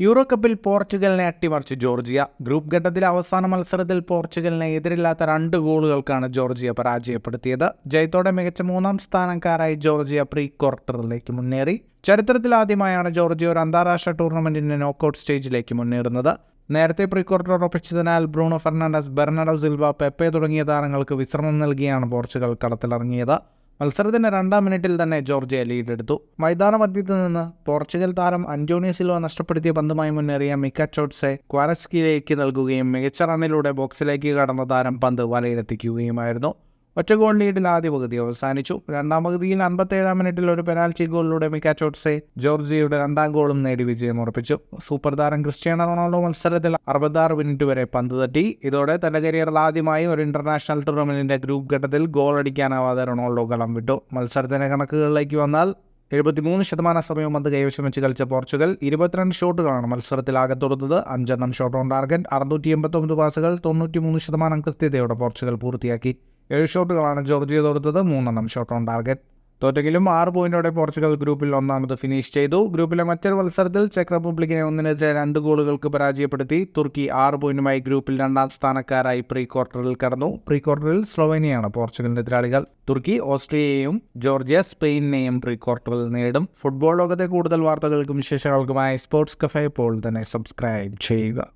Euro കപ്പിൽ പോർച്ചുഗലിനെ അട്ടിമറിച്ച് Georgia. Group ഘട്ടത്തിലെ അവസാന മത്സരത്തിൽ പോർച്ചുഗലിനെ എതിരില്ലാത്ത 2 ഗോളുകൾക്കാണ് ജോർജിയ പരാജയപ്പെടുത്തിയത്. ജയത്തോടെ മികച്ച 3-ാം സ്ഥാനക്കാരായി ജോർജിയ പ്രീ ക്വാർട്ടറിലേക്ക് മുന്നേറി. ചരിത്രത്തിലാദ്യമായാണ് ജോർജിയ ഒരു അന്താരാഷ്ട്ര ടൂർണമെന്റിന്റെ നോക്കൌട്ട് സ്റ്റേജിലേക്ക് മുന്നേറുന്നത്. നേരത്തെ പ്രീ ക്വാർട്ടർ ഉറപ്പിച്ചതിനാൽ Bruno Fernandes, Bernardo Silva, Pepe തുടങ്ങിയ താരങ്ങൾക്ക് വിശ്രമം നൽകിയാണ് പോർച്ചുഗൽ കളത്തിലിറങ്ങിയത്. മത്സരത്തിന്റെ 2-ാം മിനിറ്റിൽ തന്നെ ജോർജിയ ലീഡെടുത്തു. മൈതാന മധ്യത്തിൽ നിന്ന് പോർച്ചുഗൽ താരം അന്റോണിയോ സിൽവ നഷ്ടപ്പെടുത്തിയ പന്തുമായി മുന്നേറിയ മിക്കച്ചോട്സെ ക്വാരസ്കിയിലേക്ക് നൽകുകയും മികച്ച റണ്ണിലൂടെ ബോക്സിലേക്ക് കടന്ന താരം പന്ത് വലയിലെത്തിക്കുകയുമായിരുന്നു. ഒറ്റ ഗോൾ ലീഡിൽ ആദ്യ പകുതി അവസാനിച്ചു. 2-ാം പകുതിയിൽ 57-ാം മിനിറ്റിൽ ഒരു പെനാൽറ്റി ഗോളിലൂടെ മിക്കച്ചോട്സെ ജോർജിയയുടെ 2-ാം ഗോളും നേടി വിജയം ഉറപ്പിച്ചു. സൂപ്പർ താരം ക്രിസ്ത്യാനോ റൊണാൾഡോ മത്സരത്തിൽ 66 മിനിറ്റ് വരെ പന്ത് തട്ടി. ഇതോടെ തന്റെ കരിയറിൽ ആദ്യമായി ഒരു ഇന്റർനാഷണൽ ടൂർണമെന്റിന്റെ ഗ്രൂപ്പ് ഘട്ടത്തിൽ ഗോൾ അടിക്കാനാവാതെ റൊണാൾഡോ കളം വിട്ടു. മത്സരത്തിന്റെ കണക്കുകളിലേക്ക് വന്നാൽ 73% സമയവും പന്ത് കൈവശം വെച്ച് കളിച്ച പോർച്ചുഗൽ 22 ഷോട്ടുകളാണ് മത്സരത്തിലാകെ തൊടുത്തത്. 5 ഷോട്ട് ഓൺ ടാർഗറ്റ്, 689 പാസുകൾ, 93% കൃത്യതയോടെ പോർച്ചുഗൽ പൂർത്തിയാക്കി. 7 ഷോട്ടുകളാണ് ജോർജിയ തൊടുത്തത്, 3 ഷോട്ട് ഓൺ ടാർഗറ്റ്. തോറ്റെങ്കിലും 6 പോയിന്റോടെ പോർച്ചുഗൽ ഗ്രൂപ്പിൽ 1ാമത് ഫിനിഷ് ചെയ്തു. ഗ്രൂപ്പിലെ മറ്റൊരു മത്സരത്തിൽ ചെക്ക് റിപ്പബ്ലിക്കിനെ 1-നെതിരെ 2 ഗോളുകൾക്ക് പരാജയപ്പെടുത്തി തുർക്കി 6 പോയിന്റുമായി ഗ്രൂപ്പിൽ 2ാം സ്ഥാനക്കാരായി പ്രീ ക്വാർട്ടറിൽ കടന്നു. പ്രീ ക്വാർട്ടറിൽ സ്ലോവേനിയയാണ് പോർച്ചുഗലിന്റെ എതിരാളികൾ. തുർക്കി ഓസ്ട്രിയയെയും ജോർജിയ സ്പെയിനിനെയും പ്രീ ക്വാർട്ടറിൽ നേരിടും. ഫുട്ബോൾ ലോകത്തെ കൂടുതൽ വാർത്തകൾക്കും വിശേഷങ്ങൾക്കുമായി സ്പോർട്സ് കഫേ ഇപ്പോൾ തന്നെ സബ്സ്ക്രൈബ് ചെയ്യുക.